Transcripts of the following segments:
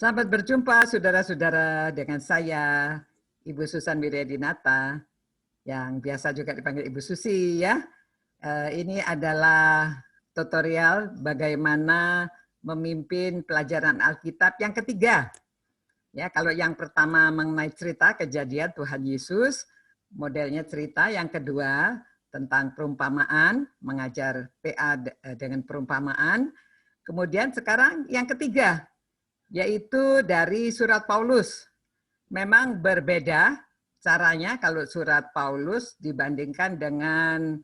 Selamat berjumpa saudara-saudara dengan saya, Ibu Susan Wiryadinata, yang biasa juga dipanggil Ibu Susi ya. Ini adalah tutorial bagaimana memimpin pelajaran Alkitab yang ketiga. Ya, kalau yang pertama mengenai cerita kejadian Tuhan Yesus, modelnya cerita. Yang kedua tentang perumpamaan, mengajar PA dengan perumpamaan. Kemudian sekarang yang ketiga, yaitu dari surat Paulus. Memang berbeda caranya kalau surat Paulus dibandingkan dengan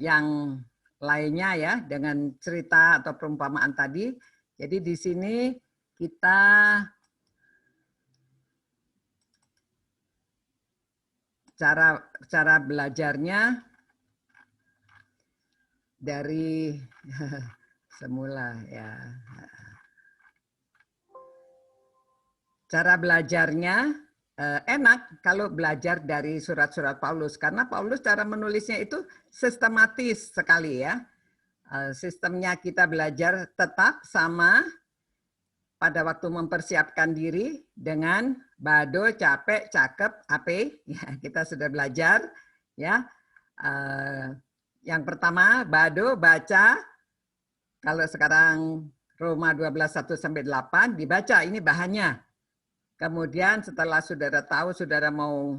yang lainnya ya, dengan cerita atau perumpamaan tadi. Jadi di sini kita cara belajarnya dari semula ya. Cara belajarnya enak kalau belajar dari surat-surat Paulus, karena Paulus cara menulisnya itu sistematis sekali ya. Sistemnya kita belajar tetap sama pada waktu mempersiapkan diri dengan bado, capek, cakep, ape. Ya, kita sudah belajar ya. Yang pertama bado, baca. Kalau sekarang Roma 12:1-8 dibaca, ini bahannya. Kemudian setelah saudara tahu, saudara mau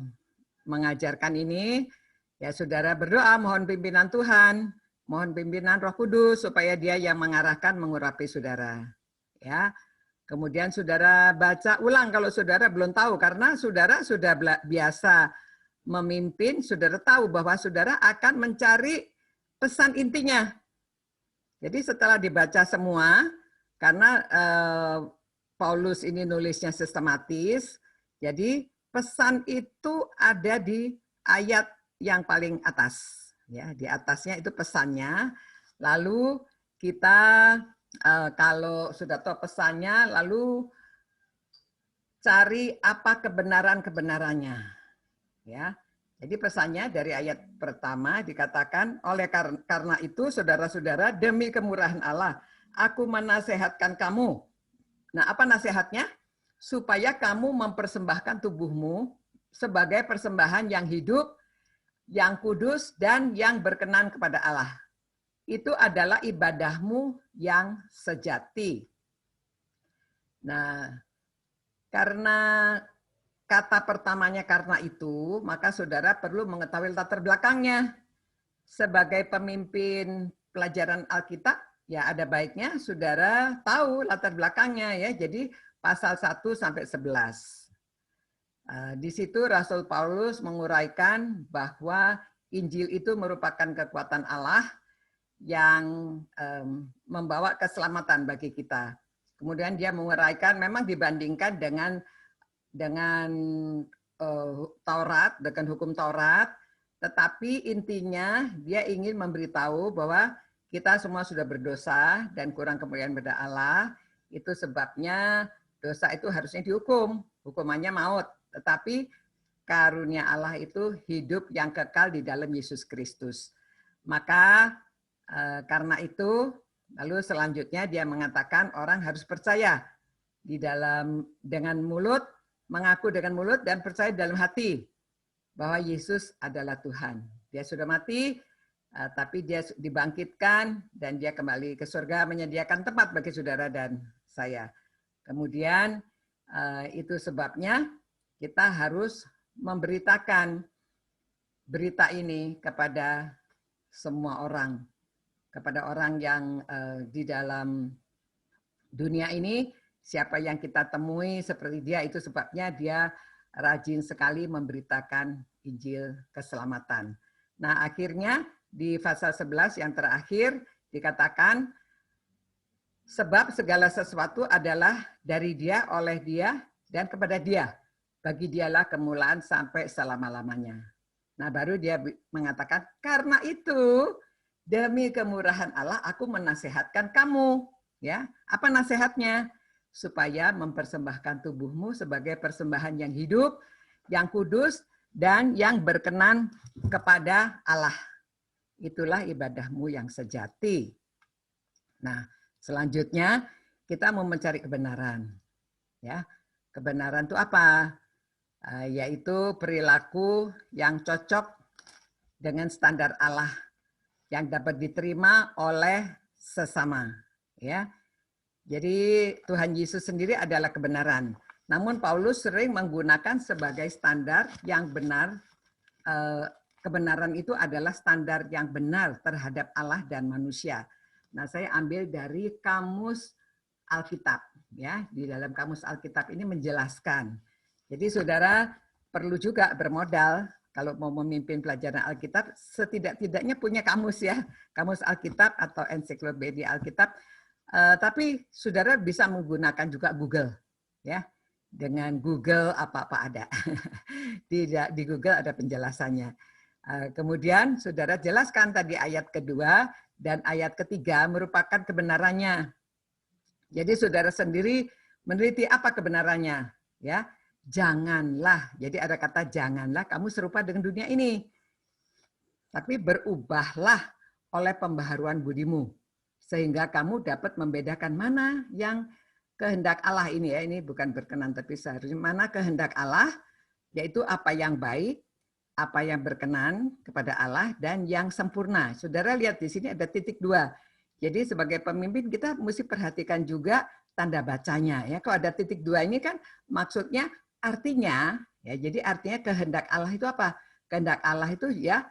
mengajarkan ini, ya saudara berdoa mohon pimpinan Tuhan, mohon pimpinan Roh Kudus supaya Dia yang mengarahkan, mengurapi saudara. Ya. Kemudian saudara baca ulang kalau saudara belum tahu, karena saudara sudah biasa memimpin, saudara tahu bahwa saudara akan mencari pesan intinya. Jadi setelah dibaca semua, karena Paulus ini nulisnya sistematis, jadi pesan itu ada di ayat yang paling atas. Ya, di atasnya itu pesannya. Lalu kita kalau sudah tahu pesannya, lalu cari apa kebenaran-kebenarannya. Ya. Jadi pesannya dari ayat pertama dikatakan, oleh karena itu saudara-saudara, demi kemurahan Allah, aku menasehatkan kamu. Nah, apa nasihatnya? Supaya kamu mempersembahkan tubuhmu sebagai persembahan yang hidup, yang kudus, dan yang berkenan kepada Allah. Itu adalah ibadahmu yang sejati. Nah, karena kata pertamanya karena itu, maka saudara perlu mengetahui latar belakangnya. Sebagai pemimpin pelajaran Alkitab, ya ada baiknya saudara tahu latar belakangnya ya. Jadi pasal 1-11. Di situ Rasul Paulus menguraikan bahwa Injil itu merupakan kekuatan Allah yang membawa keselamatan bagi kita. Kemudian dia menguraikan memang dibandingkan dengan Taurat, dengan hukum Taurat, tetapi intinya dia ingin memberitahu bahwa kita semua sudah berdosa dan kurang kemuliaan pada Allah. Itu sebabnya dosa itu harusnya dihukum, hukumannya maut. Tetapi karunia Allah itu hidup yang kekal di dalam Yesus Kristus. Maka karena itu, lalu selanjutnya dia mengatakan orang harus percaya di dalam dengan mulut, mengaku dengan mulut dan percaya dalam hati bahwa Yesus adalah Tuhan. Dia sudah mati, tapi dia dibangkitkan dan dia kembali ke surga menyediakan tempat bagi saudara dan saya. Kemudian itu sebabnya kita harus memberitakan berita ini kepada semua orang. Kepada orang yang di dalam dunia ini, siapa yang kita temui seperti dia, itu sebabnya dia rajin sekali memberitakan Injil keselamatan. Nah, akhirnya di pasal 11 yang terakhir dikatakan, sebab segala sesuatu adalah dari Dia, oleh Dia, dan kepada Dia. Bagi Dialah kemuliaan sampai selama-lamanya. Nah, baru dia mengatakan, karena itu demi kemurahan Allah aku menasehatkan kamu. Ya, apa nasihatnya? Supaya mempersembahkan tubuhmu sebagai persembahan yang hidup, yang kudus, dan yang berkenan kepada Allah. Itulah ibadahmu yang sejati. Nah, selanjutnya kita mau mencari kebenaran. Ya, kebenaran itu apa? Yaitu perilaku yang cocok dengan standar Allah yang dapat diterima oleh sesama. Ya, jadi Tuhan Yesus sendiri adalah kebenaran. Namun Paulus sering menggunakan sebagai standar yang benar. Kebenaran itu adalah standar yang benar terhadap Allah dan manusia. Nah, saya ambil dari kamus Alkitab, ya. Di dalam kamus Alkitab ini menjelaskan. Jadi saudara perlu juga bermodal kalau mau memimpin pelajaran Alkitab, setidak-tidaknya punya kamus ya, kamus Alkitab atau ensiklopedia Alkitab. Tapi saudara bisa menggunakan juga Google, ya. Dengan Google apa-apa ada. Di Google ada penjelasannya. Kemudian saudara jelaskan tadi ayat kedua dan ayat ketiga merupakan kebenarannya. Jadi saudara sendiri meneliti apa kebenarannya, ya. Janganlah. Jadi ada kata janganlah kamu serupa dengan dunia ini. Tapi berubahlah oleh pembaharuan budimu sehingga kamu dapat membedakan mana yang kehendak Allah ini ya. Ini bukan berkenan tapi seharusnya mana kehendak Allah, yaitu apa yang baik, apa yang berkenan kepada Allah dan yang sempurna. Saudara lihat di sini ada titik 2. Jadi sebagai pemimpin kita mesti perhatikan juga tanda bacanya ya. Kalau ada titik 2 ini kan maksudnya artinya ya. Jadi artinya kehendak Allah itu apa? Kehendak Allah itu ya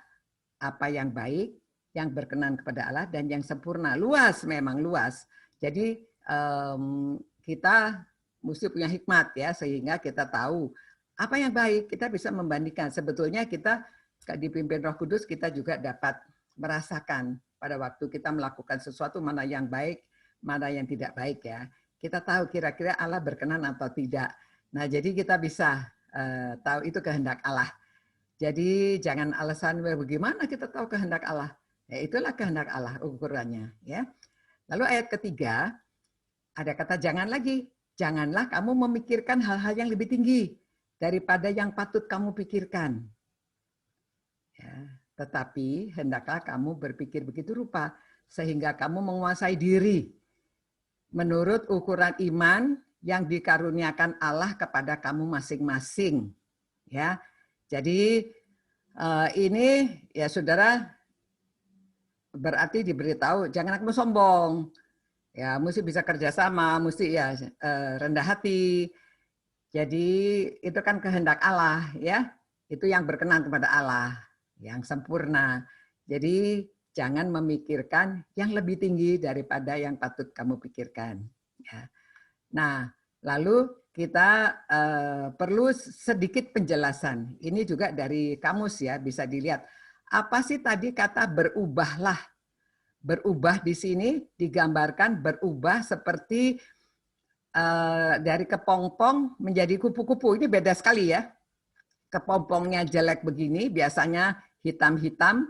apa yang baik, yang berkenan kepada Allah dan yang sempurna. Luas, memang luas. Jadi kita mesti punya hikmat ya sehingga kita tahu apa yang baik. Kita bisa membandingkan. Sebetulnya kita dipimpin Roh Kudus kita juga dapat merasakan pada waktu kita melakukan sesuatu mana yang baik, mana yang tidak baik ya. Kita tahu kira-kira Allah berkenan atau tidak. Nah, jadi kita bisa tahu itu kehendak Allah. Jadi jangan alasan bagaimana kita tahu kehendak Allah. Ya, itulah kehendak Allah ukurannya ya. Lalu ayat ketiga ada kata jangan lagi. Janganlah kamu memikirkan hal-hal yang lebih tinggi daripada yang patut kamu pikirkan. Ya, tetapi hendaklah kamu berpikir begitu rupa sehingga kamu menguasai diri menurut ukuran iman yang dikaruniakan Allah kepada kamu masing-masing. Ya, jadi ini ya saudara berarti diberitahu jangan kamu sombong. Ya, mesti bisa kerjasama, mesti ya rendah hati. Jadi itu kan kehendak Allah ya. Itu yang berkenan kepada Allah, yang sempurna. Jadi jangan memikirkan yang lebih tinggi daripada yang patut kamu pikirkan. Ya. Nah, lalu kita perlu sedikit penjelasan. Ini juga dari kamus ya, bisa dilihat. Apa sih tadi kata berubahlah? Berubah di sini digambarkan berubah seperti dari kepompong menjadi kupu-kupu. Ini beda sekali ya. Kepompongnya jelek begini, biasanya hitam-hitam,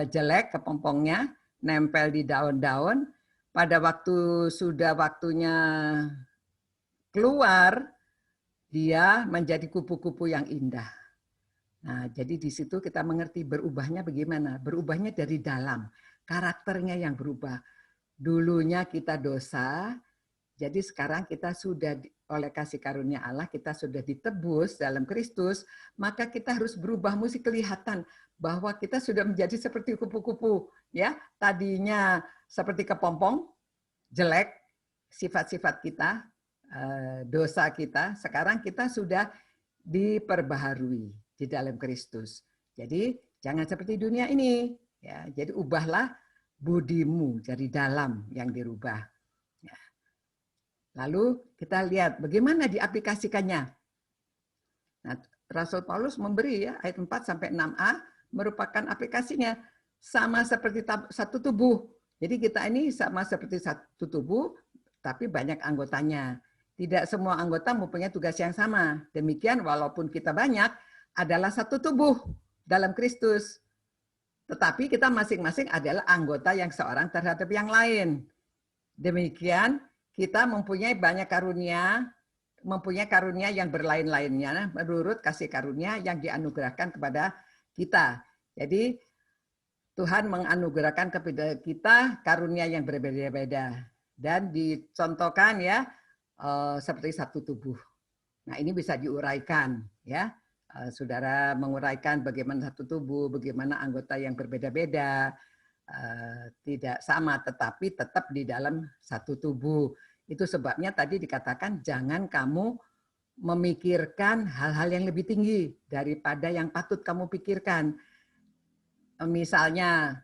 jelek kepompongnya, nempel di daun-daun. Pada waktu sudah waktunya keluar, dia menjadi kupu-kupu yang indah. Nah, jadi di situ kita mengerti berubahnya bagaimana. Berubahnya dari dalam, karakternya yang berubah. Dulunya kita dosa, jadi sekarang kita sudah oleh kasih karunia Allah, kita sudah ditebus dalam Kristus, maka kita harus berubah, mesti kelihatan bahwa kita sudah menjadi seperti kupu-kupu. Ya, tadinya seperti kepompong, jelek, sifat-sifat kita, dosa kita, sekarang kita sudah diperbaharui di dalam Kristus. Jadi jangan seperti dunia ini. Ya, jadi ubahlah budimu dari dalam yang dirubah. Ya. Lalu kita lihat bagaimana diaplikasikannya. Nah, Rasul Paulus memberi ya ayat 4 sampai 6a merupakan aplikasinya sama seperti satu tubuh. Jadi kita ini sama seperti satu tubuh tapi banyak anggotanya. Tidak semua anggota mempunyai tugas yang sama. Demikian walaupun kita banyak adalah satu tubuh dalam Kristus. Tetapi kita masing-masing adalah anggota yang seorang terhadap yang lain. Demikian kita mempunyai banyak karunia, mempunyai karunia yang berlain-lainnya menurut kasih karunia yang dianugerahkan kepada kita. Jadi Tuhan menganugerahkan kepada kita karunia yang berbeda-beda. dan dicontohkan ya seperti satu tubuh. Nah, ini bisa diuraikan ya. Saudara menguraikan bagaimana satu tubuh, bagaimana anggota yang berbeda-beda, tidak sama tetapi tetap di dalam satu tubuh. Itu sebabnya tadi dikatakan jangan kamu memikirkan hal-hal yang lebih tinggi daripada yang patut kamu pikirkan. Misalnya,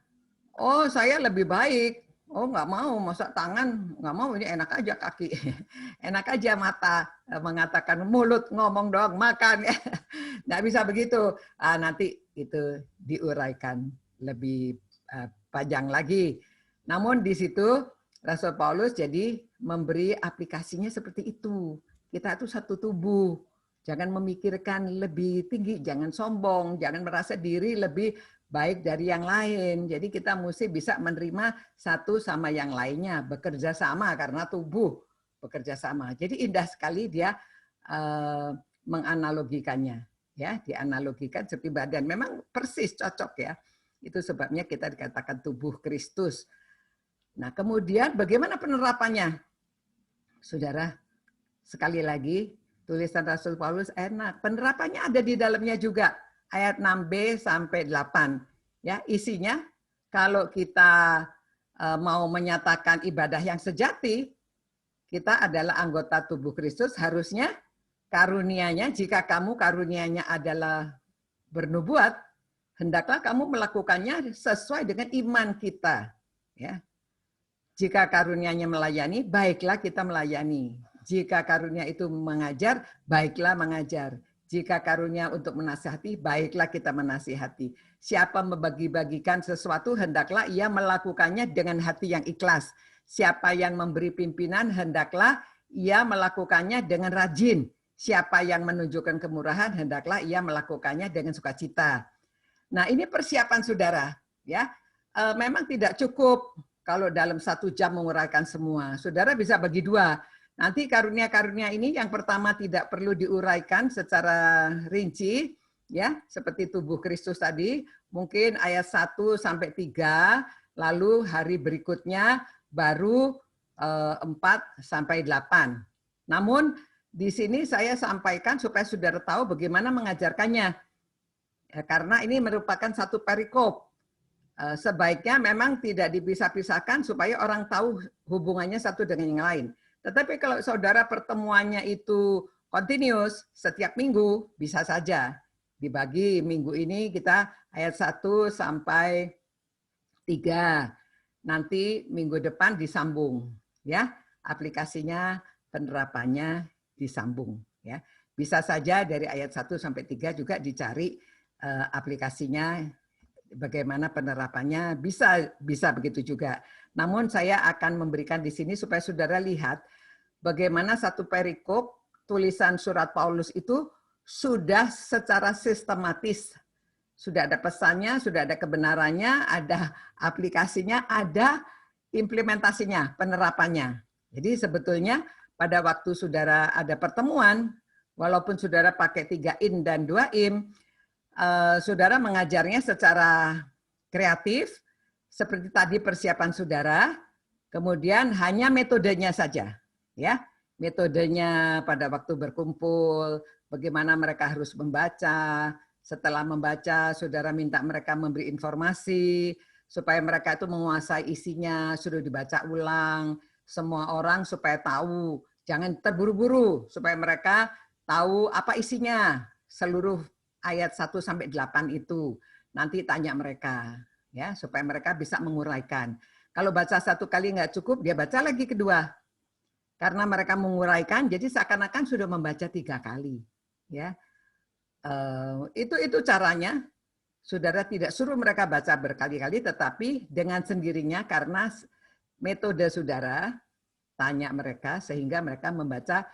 oh saya lebih baik, oh nggak mau, masa tangan nggak mau, ini enak aja kaki, enak aja mata, mengatakan mulut ngomong doang makan, nggak bisa begitu. Nanti itu diuraikan lebih panjang lagi. Namun di situ Rasul Paulus jadi memberi aplikasinya seperti itu. Kita itu satu tubuh. Jangan memikirkan lebih tinggi, jangan sombong, jangan merasa diri lebih baik dari yang lain. Jadi kita mesti bisa menerima satu sama yang lainnya, bekerja sama karena tubuh bekerja sama. Jadi indah sekali dia menganalogikannya, ya, dianalogikan seperti badan. Memang persis cocok ya. Itu sebabnya kita dikatakan tubuh Kristus. Nah, kemudian bagaimana penerapannya? Saudara, sekali lagi tulisan Rasul Paulus enak. Penerapannya ada di dalamnya juga. Ayat 6b sampai 8. Ya, isinya kalau kita mau menyatakan ibadah yang sejati, kita adalah anggota tubuh Kristus, harusnya karunianya, jika kamu karunianya adalah bernubuat, hendaklah kamu melakukannya sesuai dengan iman kita. Ya. Jika karunianya melayani, baiklah kita melayani. Jika karunia itu mengajar, baiklah mengajar. Jika karunia untuk menasihati, baiklah kita menasihati. Siapa membagi-bagikan sesuatu, hendaklah ia melakukannya dengan hati yang ikhlas. Siapa yang memberi pimpinan, hendaklah ia melakukannya dengan rajin. Siapa yang menunjukkan kemurahan, hendaklah ia melakukannya dengan sukacita. Nah, ini persiapan saudara. Ya, memang tidak cukup kalau dalam 1 jam menguraikan semua. Saudara bisa bagi 2. Nanti karunia-karunia ini yang pertama tidak perlu diuraikan secara rinci, ya, seperti tubuh Kristus tadi, mungkin ayat 1 sampai 3, lalu hari berikutnya baru 4 sampai 8. Namun di sini saya sampaikan supaya saudara tahu bagaimana mengajarkannya. Ya, karena ini merupakan satu perikop. Sebaiknya memang tidak dipisah-pisahkan supaya orang tahu hubungannya satu dengan yang lain. Tetapi kalau saudara pertemuannya itu continuous setiap minggu, bisa saja dibagi minggu ini kita ayat 1 sampai 3. Nanti minggu depan disambung, ya. Aplikasinya, penerapannya disambung, ya. Bisa saja dari ayat 1 sampai 3 juga dicari aplikasinya, bagaimana penerapannya, bisa begitu juga. Namun saya akan memberikan di sini supaya saudara lihat bagaimana satu perikop tulisan surat Paulus itu sudah secara sistematis. Sudah ada pesannya, sudah ada kebenarannya, ada aplikasinya, ada implementasinya, penerapannya. Jadi sebetulnya pada waktu saudara ada pertemuan, walaupun saudara pakai 3 in dan 2 in, saudara mengajarnya secara kreatif, seperti tadi persiapan saudara, kemudian hanya metodenya saja, ya, metodenya pada waktu berkumpul, bagaimana mereka harus membaca, setelah membaca saudara minta mereka memberi informasi, supaya mereka itu menguasai isinya, sudah dibaca ulang, semua orang supaya tahu, jangan terburu-buru, supaya mereka tahu apa isinya, seluruh ayat 1 sampai 8 itu. Nanti tanya mereka, ya, supaya mereka bisa menguraikan. Kalau baca 1 kali nggak cukup, dia baca lagi kedua. Karena mereka menguraikan, jadi seakan-akan sudah membaca 3 kali. Ya, itu caranya. Saudara tidak suruh mereka baca berkali-kali, tetapi dengan sendirinya karena metode saudara, tanya mereka sehingga mereka membaca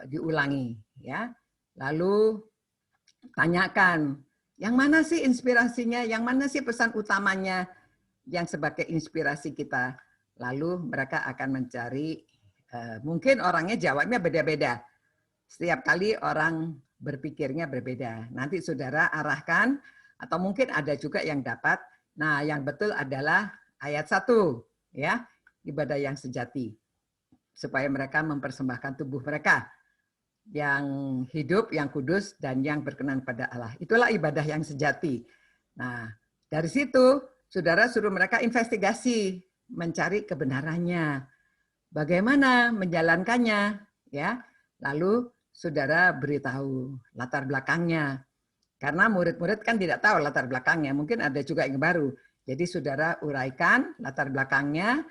diulangi. Ya, lalu tanyakan, yang mana sih inspirasinya, yang mana sih pesan utamanya yang sebagai inspirasi kita. Lalu mereka akan mencari, mungkin orangnya jawabnya beda-beda. Setiap kali orang berpikirnya berbeda. Nanti saudara arahkan, atau mungkin ada juga yang dapat. Nah, yang betul adalah ayat 1. Ya. ibadah yang sejati. Supaya mereka mempersembahkan tubuh mereka yang hidup, yang kudus, dan yang berkenan pada Allah. Itulah ibadah yang sejati. Nah, dari situ, saudara suruh mereka investigasi, mencari kebenarannya. Bagaimana menjalankannya, ya? Lalu saudara beritahu latar belakangnya. Karena murid-murid kan tidak tahu latar belakangnya, mungkin ada juga yang baru. Jadi saudara uraikan latar belakangnya,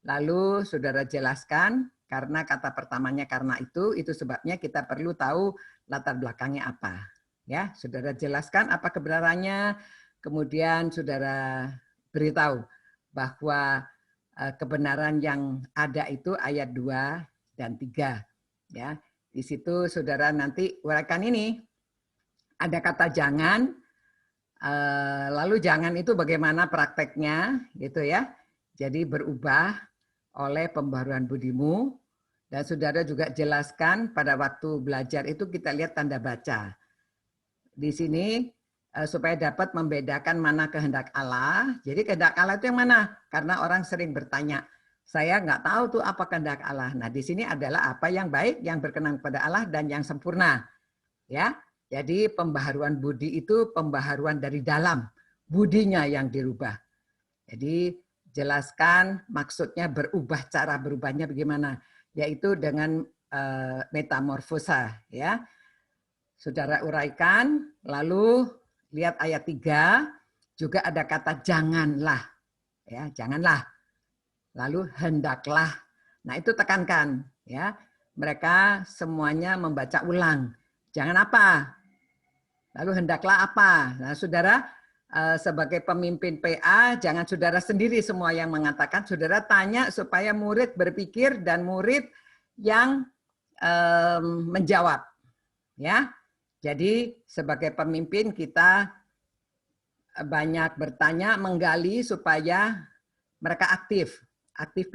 lalu saudara jelaskan, karena kata pertamanya karena itu sebabnya kita perlu tahu latar belakangnya apa. Ya, saudara jelaskan apa kebenarannya, kemudian saudara beritahu bahwa kebenaran yang ada itu ayat 2 dan 3. Ya, di situ saudara nanti uraikan ini. Ada kata jangan, lalu jangan itu bagaimana prakteknya, gitu ya. Jadi berubah oleh pembaharuan budimu, dan saudara juga jelaskan pada waktu belajar itu kita lihat tanda baca. Di sini supaya dapat membedakan mana kehendak Allah. Jadi kehendak Allah itu yang mana? Karena orang sering bertanya, saya nggak tahu tuh apa kehendak Allah. Nah di sini adalah apa yang baik, yang berkenan kepada Allah dan yang sempurna, ya. Jadi pembaharuan budi itu pembaharuan dari dalam, budinya yang dirubah. Jadi jelaskan maksudnya berubah, cara berubahnya bagaimana, yaitu dengan metamorfosa, ya. Saudara uraikan, lalu lihat ayat 3, juga ada kata janganlah, ya, janganlah. Lalu hendaklah. Nah, itu tekankan, ya. Mereka semuanya membaca ulang. Jangan apa? Lalu hendaklah apa? Nah, saudara sebagai pemimpin PA, jangan saudara sendiri semua yang mengatakan, saudara tanya supaya murid berpikir dan murid yang menjawab. Ya, jadi sebagai pemimpin kita banyak bertanya, menggali supaya mereka aktif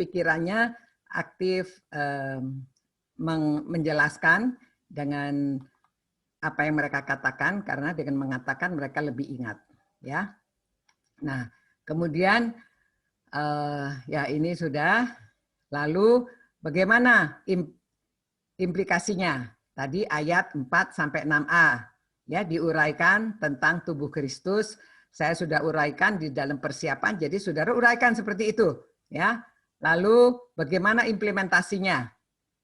pikirannya, aktif menjelaskan dengan apa yang mereka katakan, karena dengan mengatakan mereka lebih ingat, ya. Nah, kemudian ya ini sudah. Lalu bagaimana implikasinya? Tadi ayat 4 sampai 6a, ya, diuraikan tentang tubuh Kristus. Saya sudah uraikan di dalam persiapan, jadi saudara uraikan seperti itu, ya. Lalu bagaimana implementasinya?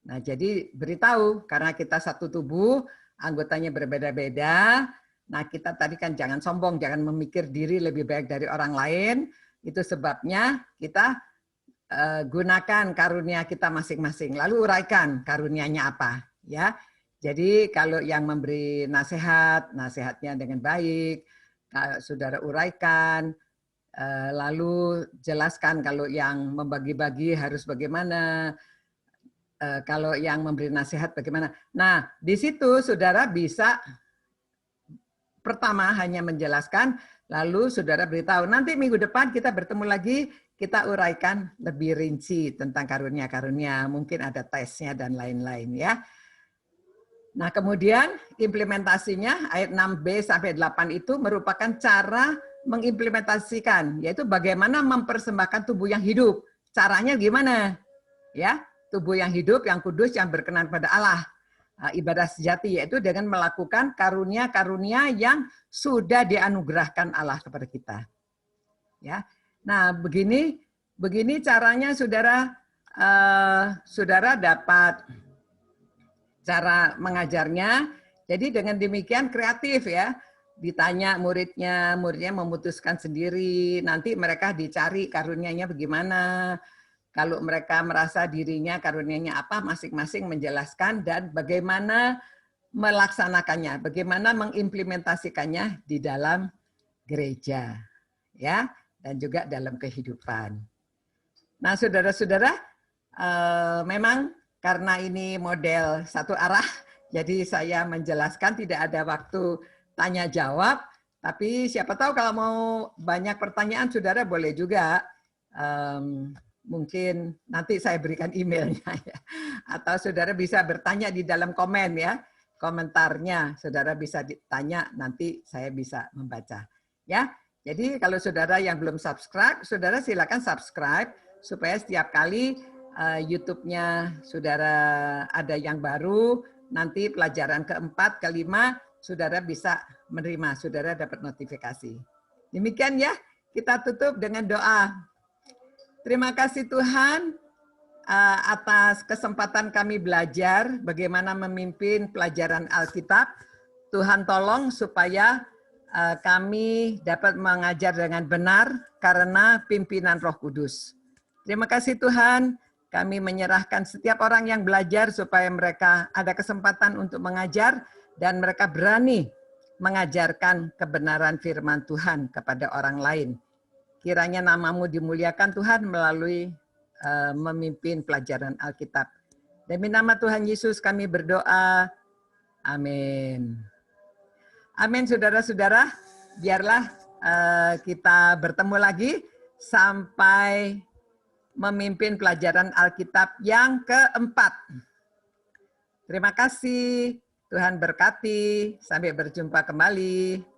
Nah, jadi beritahu karena kita satu tubuh, anggotanya berbeda-beda. Nah, kita tadi kan jangan sombong, jangan memikir diri lebih baik dari orang lain. Itu sebabnya kita gunakan karunia kita masing-masing. Lalu uraikan karunianya apa, ya. Jadi kalau yang memberi nasihat, nasihatnya dengan baik, saudara uraikan. Lalu jelaskan kalau yang membagi-bagi harus bagaimana. Kalau yang memberi nasihat bagaimana. Nah, di situ saudara bisa pertama hanya menjelaskan, lalu saudara beritahu, nanti minggu depan kita bertemu lagi, kita uraikan lebih rinci tentang karunia-karunia, mungkin ada tesnya dan lain-lain, ya. Nah, kemudian implementasinya ayat 6b sampai 8 itu merupakan cara mengimplementasikan, yaitu bagaimana mempersembahkan tubuh yang hidup. Caranya gimana? Ya, tubuh yang hidup, yang kudus, yang berkenan pada Allah. Ibadah sejati, yaitu dengan melakukan karunia-karunia yang sudah dianugerahkan Allah kepada kita. Ya, nah begini caranya saudara, saudara dapat cara mengajarnya. Jadi dengan demikian kreatif, ya. Ditanya muridnya memutuskan sendiri. Nanti mereka dicari karunianya bagaimana. Kalau mereka merasa dirinya karunianya apa, masing-masing menjelaskan dan bagaimana melaksanakannya, bagaimana mengimplementasikannya di dalam gereja, ya, dan juga dalam kehidupan. Nah, saudara-saudara, memang karena ini model satu arah, jadi saya menjelaskan, tidak ada waktu tanya jawab. Tapi siapa tahu kalau mau banyak pertanyaan, saudara boleh juga. Mungkin nanti saya berikan emailnya, ya. Atau saudara bisa bertanya di dalam komen, ya, komentarnya saudara bisa ditanya, nanti saya bisa membaca, ya. Jadi kalau saudara yang belum subscribe, saudara silakan subscribe supaya setiap kali YouTube-nya saudara ada yang baru, nanti pelajaran keempat, kelima, saudara bisa menerima, saudara dapat notifikasi. Demikian ya, kita tutup dengan doa. Terima kasih Tuhan atas kesempatan kami belajar bagaimana memimpin pelajaran Alkitab. Tuhan tolong supaya kami dapat mengajar dengan benar karena pimpinan Roh Kudus. Terima kasih Tuhan, kami menyerahkan setiap orang yang belajar supaya mereka ada kesempatan untuk mengajar dan mereka berani mengajarkan kebenaran firman Tuhan kepada orang lain. Kiranya namamu dimuliakan Tuhan melalui memimpin pelajaran Alkitab. Demi nama Tuhan Yesus kami berdoa. Amin. Amin saudara-saudara. Biarlah kita bertemu lagi sampai memimpin pelajaran Alkitab yang keempat. Terima kasih. Tuhan berkati. Sampai berjumpa kembali.